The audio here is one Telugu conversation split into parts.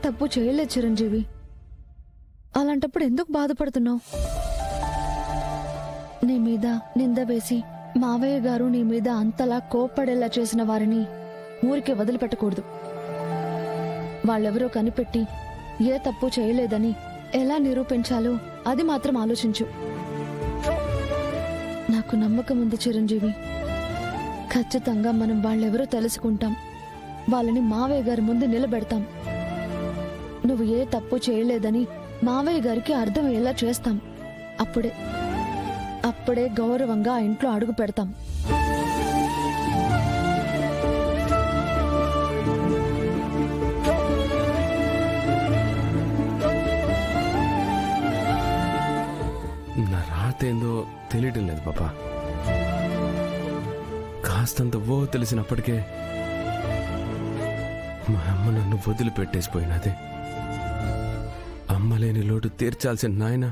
తప్పు చేయలేదు చిరంజీవి. అలాంటప్పుడు ఎందుకు బాధపడుతున్నావు? నీ మీద నింద వేసి మావయ్య గారు నీ మీద అంతలా కోప్పడేలా చేసిన వారిని ఊరికే వదిలిపెట్టకూడదు. వాళ్ళెవరో కనిపెట్టి ఏ తప్పు చేయలేదని ఎలా నిరూపించాలో అది మాత్రం ఆలోచించు. నాకు నమ్మకం ఉంది చిరంజీవి, ఖచ్చితంగా మనం వాళ్ళెవరో తెలుసుకుంటాం. వాళ్ళని మావయ్య గారి ముందు నిలబెడతాం. నువ్వు ఏ తప్పు చేయలేదని మావయ్య గారికి అర్థమయ్యేలా చేస్తాం. అప్పుడే గౌరవంగా ఆ ఇంట్లో అడుగు పెడతాం. నా రాతేందో తెలియటం లేదు పాపా. కాస్తంత ఓ తెలిసినప్పటికే మా అమ్మ నన్ను వదిలిపెట్టేసిపోయినది. అమ్మలేని లోటు తీర్చాల్సిన నాయన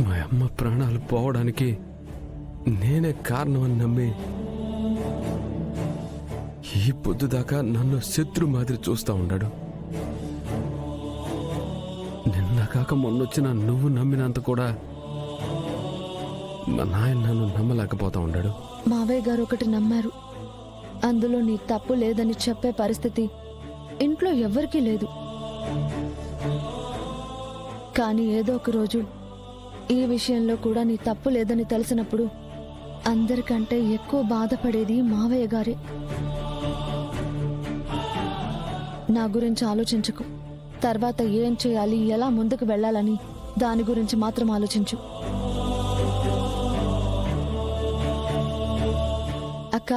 మా అమ్మ ప్రాణాలు పోవడానికి నేనే కారణమని నమ్మి ఈ పొద్దు దాకా నన్ను శత్రు మాదిరి చూస్తా ఉన్నాడు. నిన్న కాక మొన్నొచ్చిన నువ్వు నమ్మినంత కూడా మా నాయన నన్ను నమ్మలేకపోతా ఉన్నాడు. మావయ్య గారు ఒకటి నమ్మారు, అందులో నీ తప్పు లేదని చెప్పే పరిస్థితి ఇంట్లో ఎవ్వరికీ లేదు. కానీ ఏదో ఒక రోజు ఈ విషయంలో కూడా నీ తప్పు లేదని తెలిసినప్పుడు అందరికంటే ఎక్కువ బాధపడేది మావయ్య గారే. నా గురించి ఆలోచించకు. తర్వాత ఏం చేయాలి, ఎలా ముందుకు వెళ్ళాలని దాని గురించి మాత్రం ఆలోచించు. అక్క,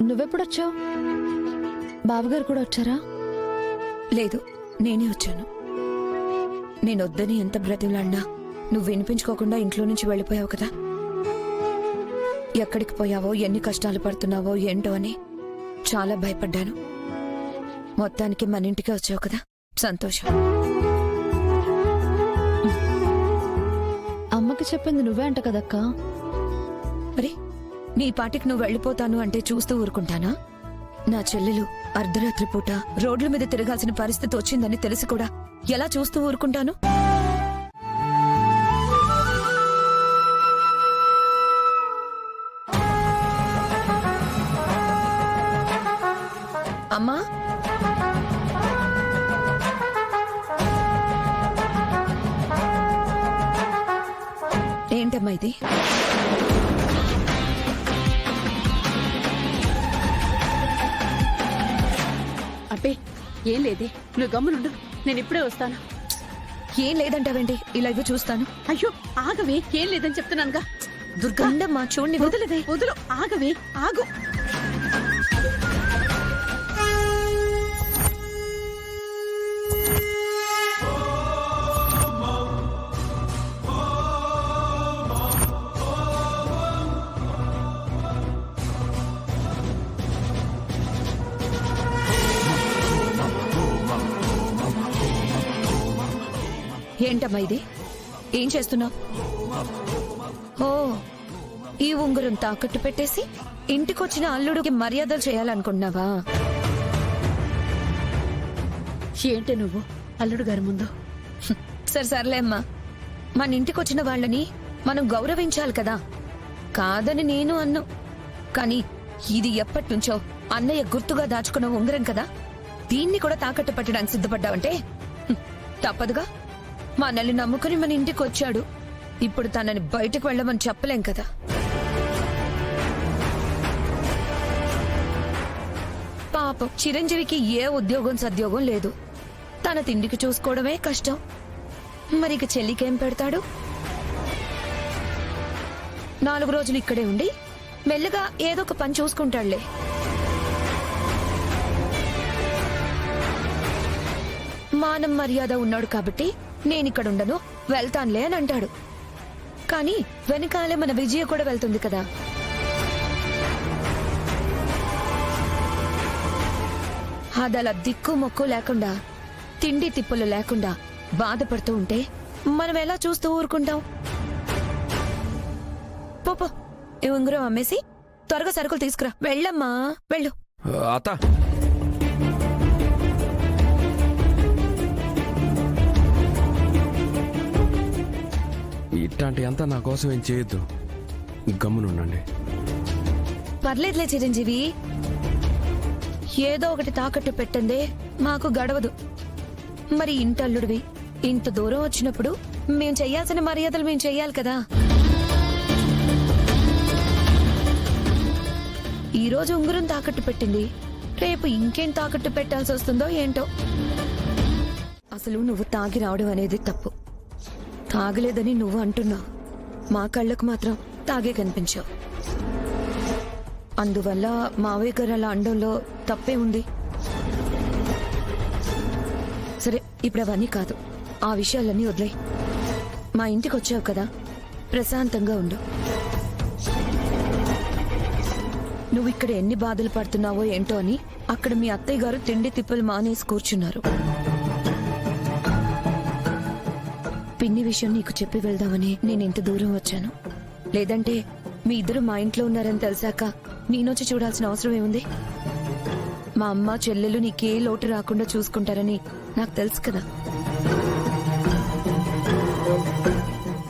నువ్వెప్పుడొచ్చావు? బావగారు కూడా వచ్చారా? లేదు, నేనే వచ్చాను. నేనొద్దని ఎంత బ్రతిమలాడినా నువ్వు వినిపించుకోకుండా ఇంట్లో నుంచి వెళ్ళిపోయావు కదా. ఎక్కడికి పోయావో, ఎన్ని కష్టాలు పడుతున్నావో ఏంటో అని చాలా భయపడ్డాను. మొత్తానికి మన ఇంటికి వచ్చావు కదా, సంతోషం. అమ్మకి చెప్పింది నువ్వే అంట కదక్కా. మరి నీ పాటికి నువ్వు వెళ్ళిపోతాను అంటే చూస్తూ ఊరుకుంటానా? నా చెల్లెలు అర్ధరాత్రి పూట రోడ్ల మీద తిరగాల్సిన పరిస్థితి వచ్చిందని తెలిసి కూడా ఎలా చూస్తూ ఊరుకుంటాను? అమ్మా, ఏంటమ్మా ఇది? అబ్బే, ఏం లేదే, నువ్వు గమ్మునుండు, నేను ఇప్పుడే వస్తాను. ఏం లేదంటావేంటి? ఇలా ఇవ్వు చూస్తాను. అయ్యో ఆగవే, ఏం లేదని చెప్తున్నానుగా. దుర్గండమ్మా, చూడండి. వదలదే, వదులు, ఆగవే, ఆగు. ఏంటమ్మా ఇది? ఏం చేస్తున్నావు? ఓ, ఈ ఉంగరం తాకట్టు పెట్టేసి ఇంటికొచ్చిన అల్లుడికి మర్యాదలు చేయాలనుకుంటున్నావా? ఏంటే నువ్వు అల్లుడు గారి ముందు? సర్లే అమ్మా, మన ఇంటికొచ్చిన వాళ్ళని మనం గౌరవించాలి కదా. కాదని నేను అన్నా, కానీ ఇది ఎప్పటినుంచో అన్నయ్య గుర్తుగా దాచుకున్న ఉంగరం కదా. దీన్ని కూడా తాకట్టు పెట్టడానికి సిద్ధపడ్డావంటే తప్పదుగా. మనల్ని నమ్ముకుని మన ఇంటికి వచ్చాడు. ఇప్పుడు తనని బయటకు వెళ్ళమని చెప్పలేం కదా. పాపం చిరంజీవికి ఏ ఉద్యోగం సద్యోగం లేదు. తన తిండికి చూసుకోవడమే కష్టం. మరి ఇక చెల్లికేం పెడతాడు? 4 రోజులు ఇక్కడే ఉండి మెల్లగా ఏదో ఒక పని చూసుకుంటాడులే. మానం మర్యాద ఉన్నాడు కాబట్టి నేనిక్కడుండను, వెళ్తానులే అని అంటాడు. కానీ వెనకాలే మన విజయ కూడా వెళ్తుంది కదా. అదలా దిక్కు మొక్కు లేకుండా, తిండి తిప్పులు లేకుండా బాధపడుతూ ఉంటే మనం ఎలా చూస్తూ ఊరుకుంటాం? పో, ఈ ఉంగరం అమ్మేసి త్వరగా సరుకులు తీసుకురా. వెళ్ళమ్మా, వెళ్ళు. అత్త ఇట్లాంటి అంతా నా కోసం ఏం చేయొద్దు, గమ్మునుండండి. పర్లేదులే చిరంజీవి, ఏదో ఒకటి తాకట్టు పెట్టందే మాకు గడవదు. మరి ఇంటల్లుడివి ఇంత దూరం వచ్చినప్పుడు మేం చెయ్యాల్సిన మర్యాదలు మేం చెయ్యాలి కదా. ఈ రోజు ఉంగరం తాకట్టు పెట్టింది, రేపు ఇంకేం తాకట్టు పెట్టాల్సి వస్తుందో ఏంటో. అసలు నువ్వు తాగి రావడం అనేది తప్పు. తాగలేదని నువ్వు అంటున్నావు, మా కళ్ళకు మాత్రం తాగే కనిపించావు. అందువల్ల మావయ్య గారు అలా అండంలో తప్పే ఉంది. సరే, ఇప్పుడు అవన్నీ కాదు, ఆ విషయాలన్నీ వదిలే. మా ఇంటికి వచ్చావు కదా, ప్రశాంతంగా ఉండు. నువ్వు ఇక్కడ ఎన్ని బాధలు పడుతున్నావో ఏంటో అని అక్కడ మీ అత్తయ్య గారు తిండి తిప్పలు మానేసి కూర్చున్నారు. పిన్ని విషయం నీకు చెప్పి వెళ్దామని నేను ఇంత దూరం వచ్చాను. లేదంటే మీ ఇద్దరు మా ఇంట్లో ఉన్నారని తెలిసాక నేనొచ్చి చూడాల్సిన అవసరం ఏముంది? మా అమ్మ చెల్లెలు నీకే లోటు రాకుండా చూసుకుంటారని నాకు తెలుసు కదా.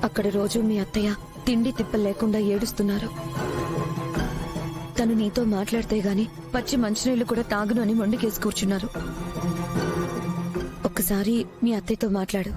అక్కడ రోజు మీ అత్తయ్య తిండి తిప్పలు లేకుండా ఏడుస్తున్నారు. తను నీతో మాట్లాడితే గాని పచ్చి మంచినీళ్లు కూడా తాగును అని మొండికేసి కూర్చున్నారు. ఒక్కసారి మీ అత్తయ్యతో మాట్లాడు.